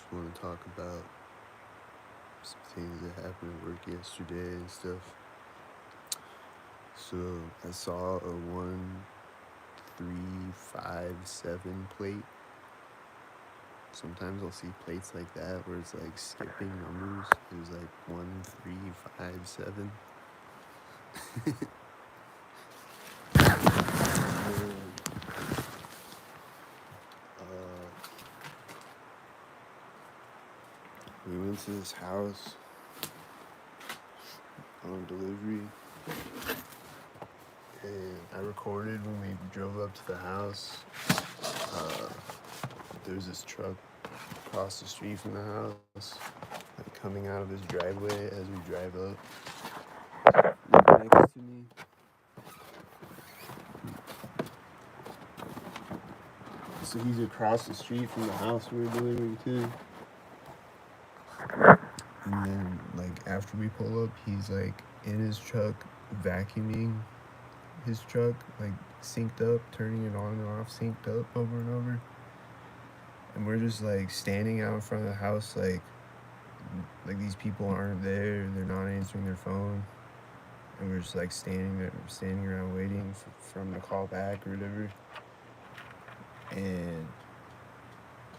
just want to talk about some things that happened at work yesterday and stuff. So I saw a 1357 plate. Sometimes I'll see plates like that where it's like skipping numbers. It was like 1357. uh, we went to this house on delivery, and I recorded when we drove up to the house. Uh, there's this truck across the street from the house, like coming out of his driveway as we drive up. Right next to me. So he's across the street from the house we were delivering to. And then, like, after we pull up, he's like in his truck vacuuming his truck, like synced up, turning it on and off, synced up over and over. And we're just like standing out in front of the house, like these people aren't there, they're not answering their phone, and we're just like standing around waiting for them to call back or whatever. And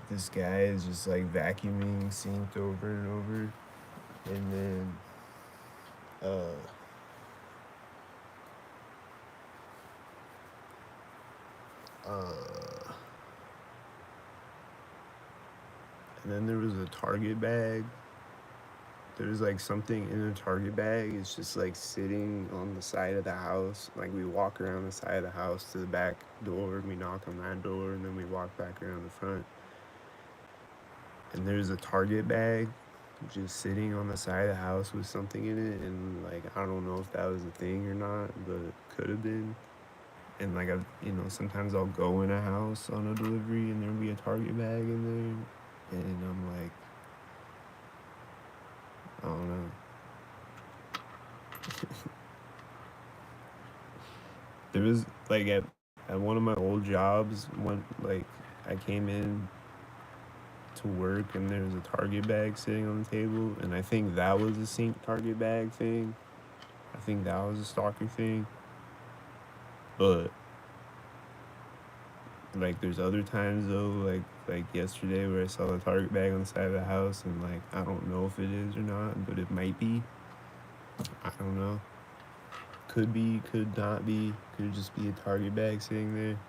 this guy is just like vacuuming, synced over and over, and then uh uh and then there was a Target bag. There's like something in a Target bag. It's just like sitting on the side of the house. Like we walk around the side of the house to the back door, and we knock on that door, and then we walk back around the front. And there's a Target bag just sitting on the side of the house with something in it. And like, I don't know if that was a thing or not, but could have been. And like, sometimes I'll go in a house on a delivery and there'll be a Target bag in there. And I'm like, I don't know. There was like at one of my old jobs, when like I came in to work and there was a Target bag sitting on the table, and I think that was a sync Target bag thing. I think that was a stalker thing. But like there's other times though, like yesterday where I saw the Target bag on the side of the house, and like I don't know if it is or not, but it might be. I don't know. Could be, could not be, could just be a Target bag sitting there.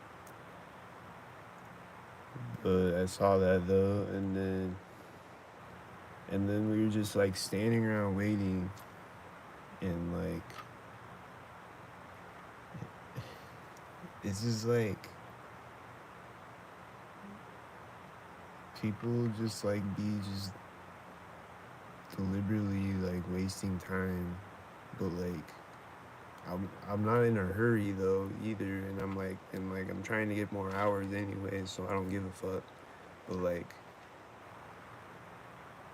But I saw that though, and then we were just like standing around waiting, and like it's just like people just like be just deliberately like wasting time, but like I'm not in a hurry though either, and I'm trying to get more hours anyway, so I don't give a fuck. But like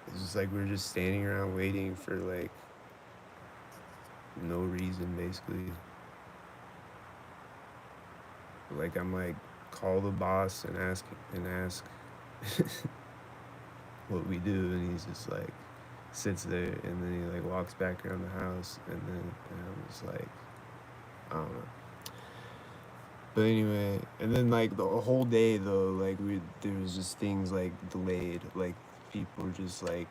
it's just like we're just standing around waiting for like no reason basically. Like I'm like, call the boss and ask what we do, and he's just like sits there, and then he like walks back around the house, and I'm just like, I don't know. But anyway, and then like the whole day though, like there was just things like delayed, like people were just like,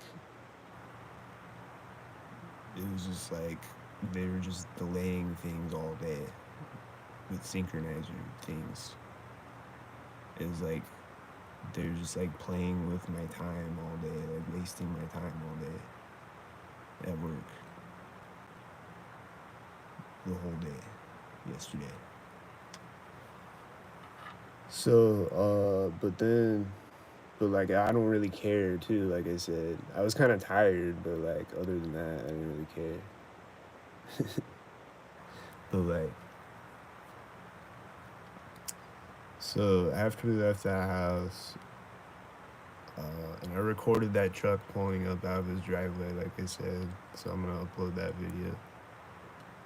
it was just like they were just delaying things all day with synchronizer things. It was like they're just like playing with my time all day, like wasting my time all day at work the whole day yesterday. So, but like I don't really care too. Like I said, I was kind of tired, but like other than that, I didn't really care. But like, so after we left that house, and I recorded that truck pulling up out of his driveway, like I said, so I'm gonna upload that video.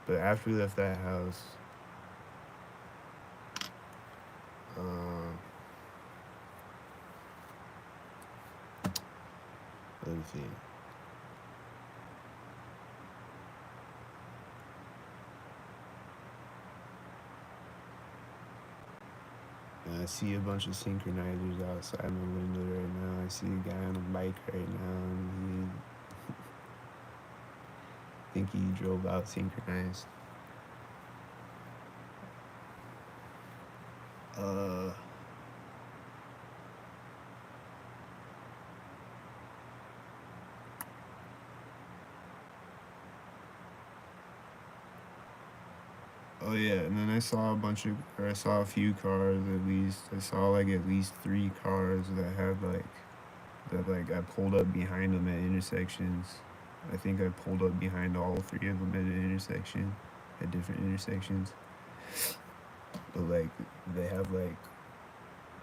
But after we left that house, um, anything. And I see a bunch of synchronizers outside my window right now. I see a guy on a bike right now, and I think he drove out synchronized. Oh yeah, and then I saw a few cars at least. I saw like at least 3 cars that had like I pulled up behind them at intersections. I think I pulled up behind all 3 of them at an intersection, at different intersections. But like they have like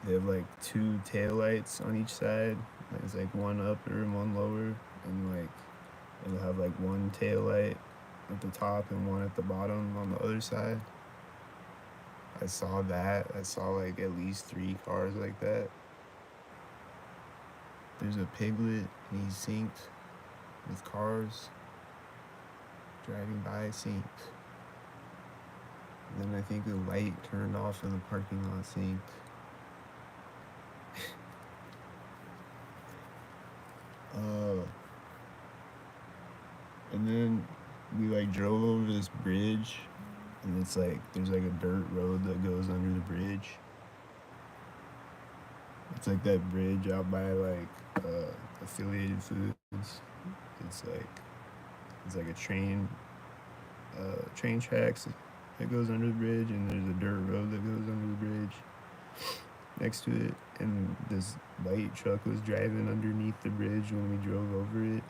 they have like 2 taillights on each side. It's like one upper and one lower, and like it'll have like one taillight at the top and one at the bottom on the other side. I saw that. I saw like at least 3 cars like that. There's a piglet and he's synced with cars driving by synced. And then I think the light turned off in the parking lot synced. And then we like drove over this bridge, and it's like there's like a dirt road that goes under the bridge. It's like that bridge out by like Affiliated Foods. It's like a train tracks that goes under the bridge, and there's a dirt road that goes under the bridge next to it. And this white truck was driving underneath the bridge when we drove over it.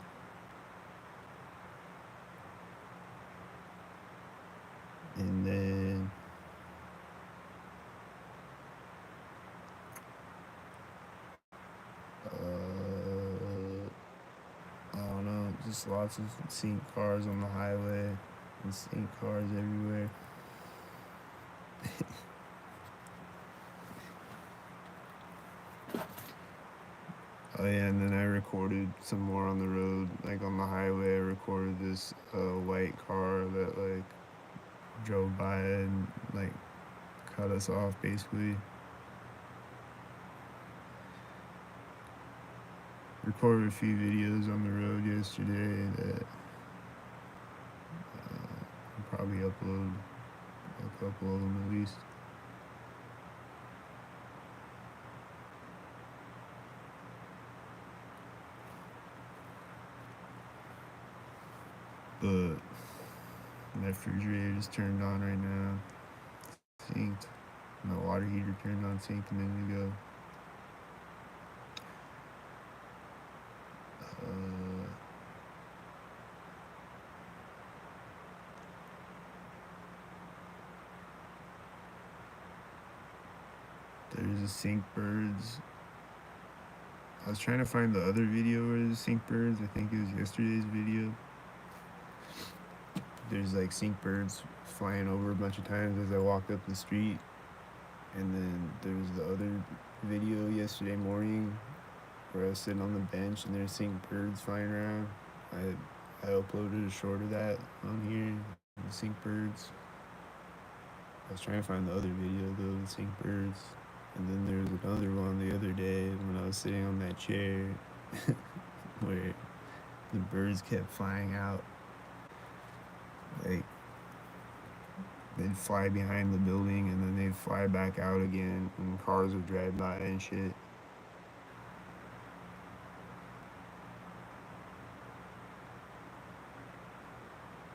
And then I don't know, just lots of synced cars on the highway and synced cars everywhere. Oh yeah, and then I recorded some more on the road, like on the highway. I recorded this white car that like drove by and like cut us off basically. Recorded a few videos on the road yesterday that I'll probably upload a couple of them at least. But my refrigerator is turned on right now, synced. My water heater turned on, synced a minute ago. There's a sync birds. I was trying to find the other video where there's sync birds. I think it was yesterday's video. There's like sync birds flying over a bunch of times as I walked up the street. And then there was the other video yesterday morning where I was sitting on the bench and there's sync birds flying around. I uploaded a short of that on here, the sync birds. I was trying to find the other video though, the sync birds. And then there was another one the other day when I was sitting on that chair where the birds kept flying out. Like, they'd fly behind the building and then they'd fly back out again and cars would drive by and shit.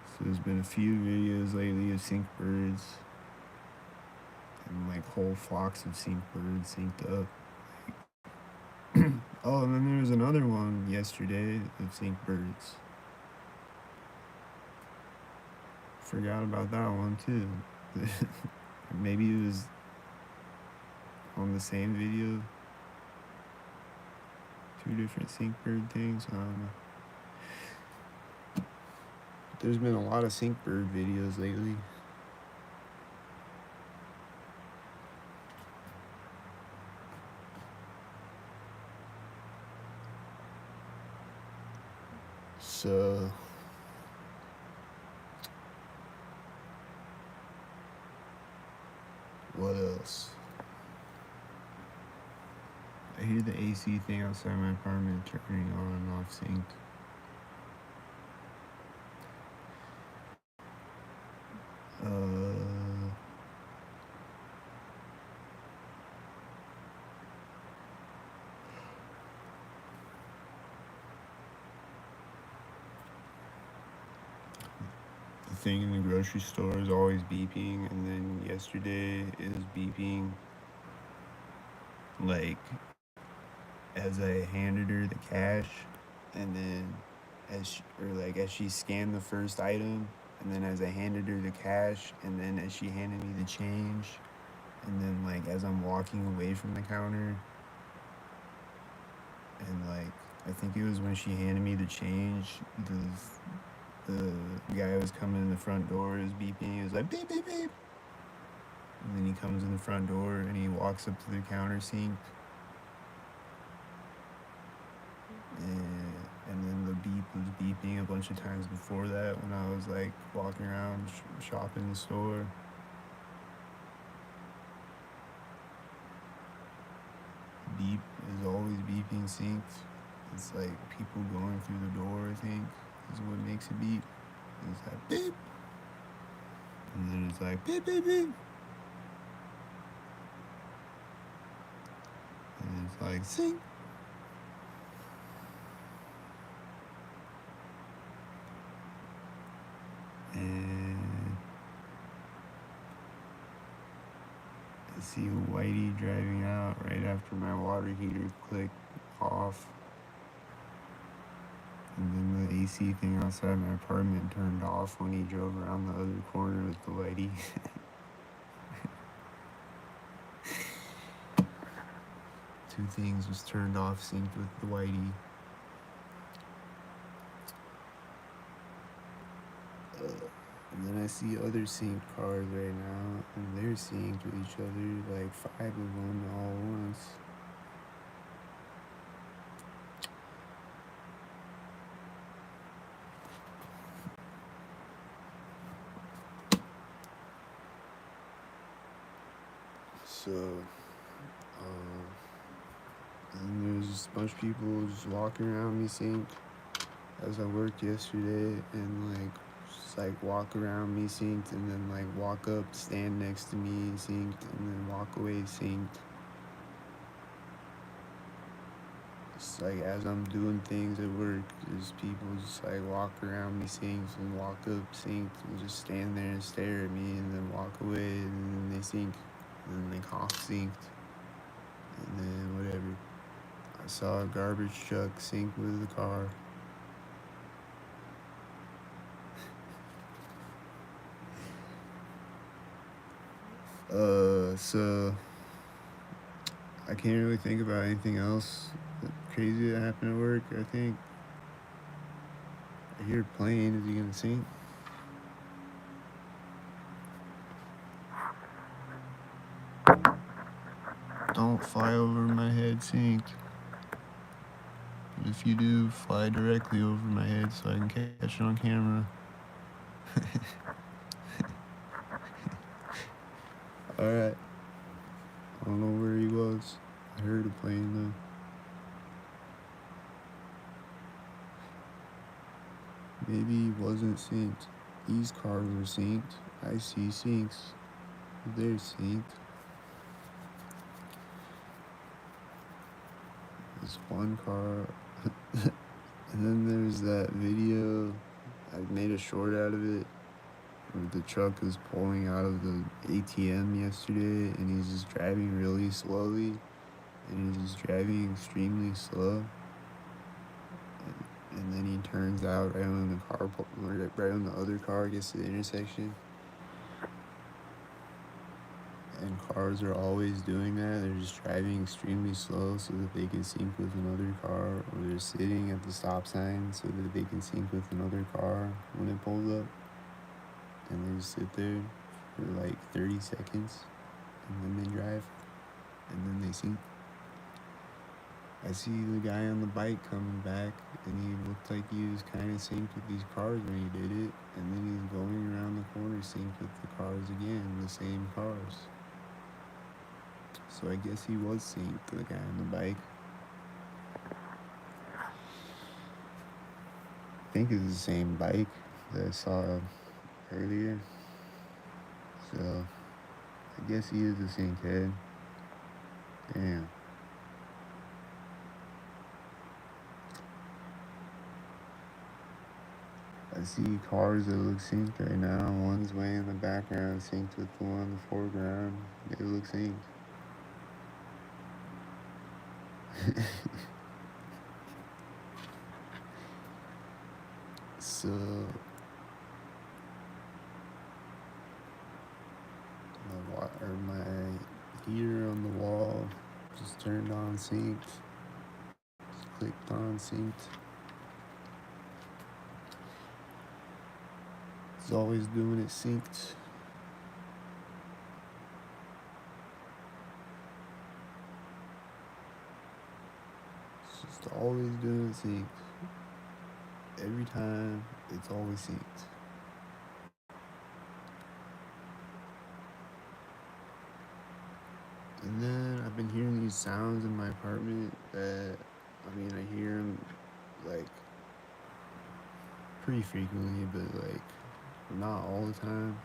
So there's been a few videos lately of sync birds. And like whole flocks of sync birds synced up. Oh, and then there was another one yesterday of sync birds. Forgot about that one too. Maybe it was on the same video. 2 different sync bird things. I don't know. There's been a lot of sync bird videos lately. So, what else? I hear the AC thing outside my apartment turning on and off synced. The thing in the grocery store is always beeping, and then yesterday it was beeping like as I handed her the cash, and then as she scanned the first item, and then as I handed her the cash, and then as she handed me the change, and then like as I'm walking away from the counter, and like I think it was when she handed me the change, the guy was coming in the front door, was beeping, he was like beep beep beep, and then he comes in the front door and he walks up to the counter sink, and then the beep was beeping a bunch of times before that when I was like walking around shopping the store. Beep is always beeping synced. It's like people going through the door, I think, is what makes it beep. It's like beep, and then it's like beep beep beep, and it's like sync. And I see Whitey driving out right after my water heater clicked off. And then the AC thing outside my apartment turned off when he drove around the other corner with the Whitey. Two things was turned off synced with the Whitey. And then I see other synced cars right now, and they're synced with each other, like 5 of them all at once. So, and there's just a bunch of people just walking around me synced as I worked yesterday, and like just like walk around me synced, and then like walk up, stand next to me synced, and then walk away synced. Just like as I'm doing things at work, there's people just like walk around me synced and walk up synced and just stand there and stare at me and then walk away, and then they sync, and then they cough synced, and then whatever. I saw a garbage truck sync with the car. So I can't really think about anything else crazy that happened at work. I think I hear a plane. Is he gonna sink? Don't fly over my head, sink. But if you do, fly directly over my head so I can catch it on camera. Alright. I don't know where he was. I heard a plane though. Maybe he wasn't synced. These cars are synced. I see sinks. They're synced. This one car. And then there's that video. I made a short out of it. Where the truck is pulling out of the ATM yesterday, and he's just driving really slowly. And he's just driving extremely slow. And then he turns out right when the car, right when the other car gets to the intersection. And cars are always doing that. They're just driving extremely slow so that they can sync with another car, or they're sitting at the stop sign so that they can sync with another car when it pulls up. And they just sit there for like 30 seconds, and then they drive, and then they sync. I see the guy on the bike coming back, and he looked like he was kind of synced with these cars when he did it, and then he's going around the corner synced with the cars again, the same cars. So I guess he was synced to the guy on the bike. I think it's the same bike that I saw earlier. So I guess he is a synced head. Damn. I see cars that look synced right now. One's way in the background synced with the one in the foreground. They look synced. So my heater on the wall just turned on synced. Just clicked on synced. It's always doing it synced. It's just always doing it synced. Every time, it's always synced. And then I've been hearing these sounds in my apartment that, I hear them like pretty frequently, but like not all the time.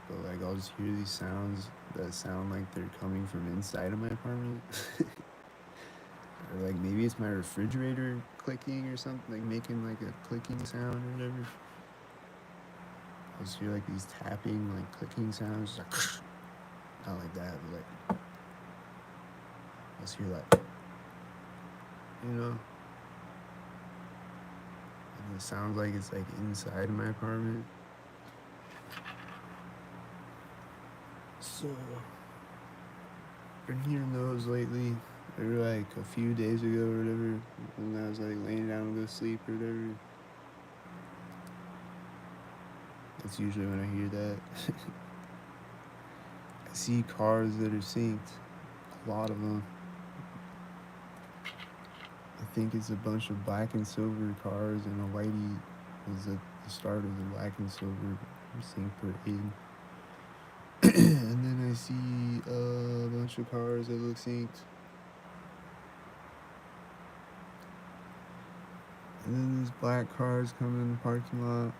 But like I'll just hear these sounds that sound like they're coming from inside of my apartment. Or like maybe it's my refrigerator clicking or something, like making like a clicking sound or whatever. I just hear like these tapping, like clicking sounds, just like not like that, but like I just hear like, and it sounds like it's like inside of my apartment. So I've been hearing those lately. They were like a few days ago or whatever, when I was like laying down to go sleep or whatever. That's usually when I hear that. I see cars that are synced, a lot of them. I think it's a bunch of black and silver cars, and a whitey was at the start of the black and silver sync parade. And then I see a bunch of cars that look synced. And then these black cars come in the parking lot.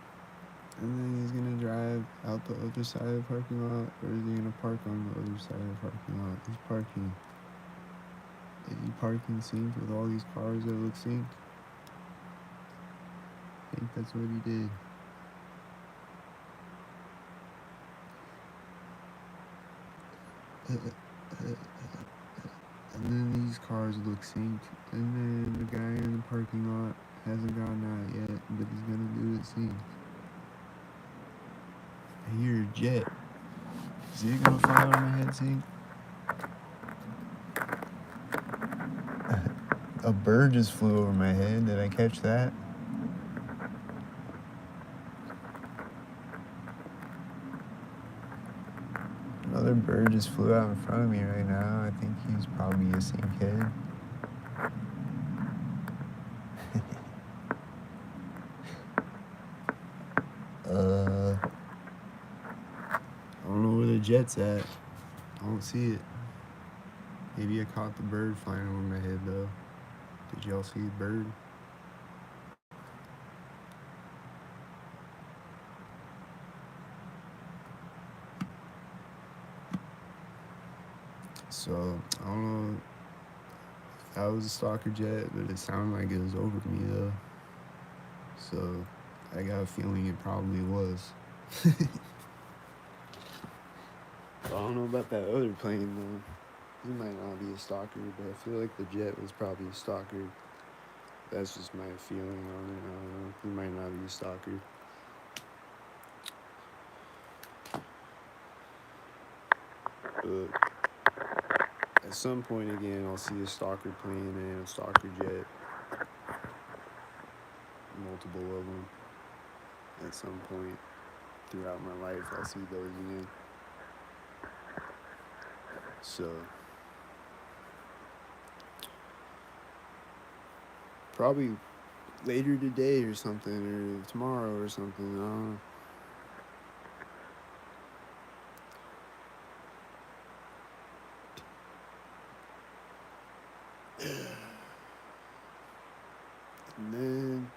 And then he's gonna drive out the other side of the parking lot, or is he gonna park on the other side of the parking lot? He's parking. Is he parking synced with all these cars that look synced? I think that's what he did. And then these cars look synced. And then the guy in the parking lot hasn't gotten out yet, but he's gonna do it synced. I hear a jet. Is it gonna fly over my head synced? A bird just flew over my head. Did I catch that? Another bird just flew out in front of me right now. I think he's probably a sync head. I don't know where the jet's at. I don't see it. Maybe I caught the bird flying over my head though. Did y'all see the bird? So I don't know if that was a stalker jet, but it sounded like it was over me though. So I got a feeling it probably was. I don't know about that other plane though. He might not be a stalker, but I feel like the jet was probably a stalker. That's just my feeling on it. I don't know. He might not be a stalker. But at some point again, I'll see a stalker plane and a stalker jet. Multiple of them. At some point throughout my life, I'll see those again. So Probably later today or something, or tomorrow or something. I don't know. And then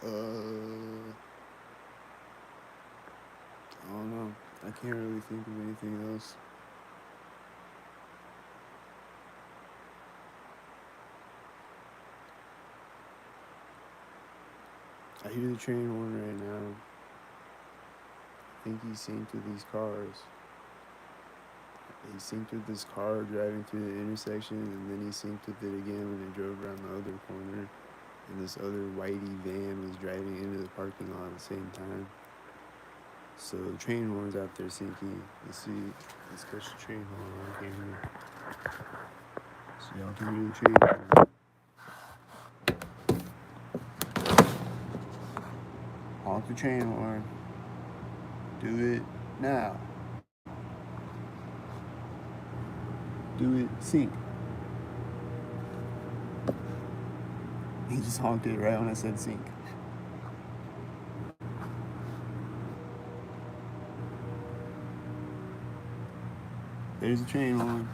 I don't know. I can't really think of anything else. I hear the train horn right now. I think he's seen through these cars. He synced with this car driving through the intersection, and then he synced with it again when they drove around the other corner. And this other whitey van was driving into the parking lot at the same time. So the train horn's out there syncing. Let's see. Let's catch the train horn on camera. So y'all can hear the train horn. Honk the train horn. Do it now. Do it sync. He just honked it right when I said sync. There's the train horn.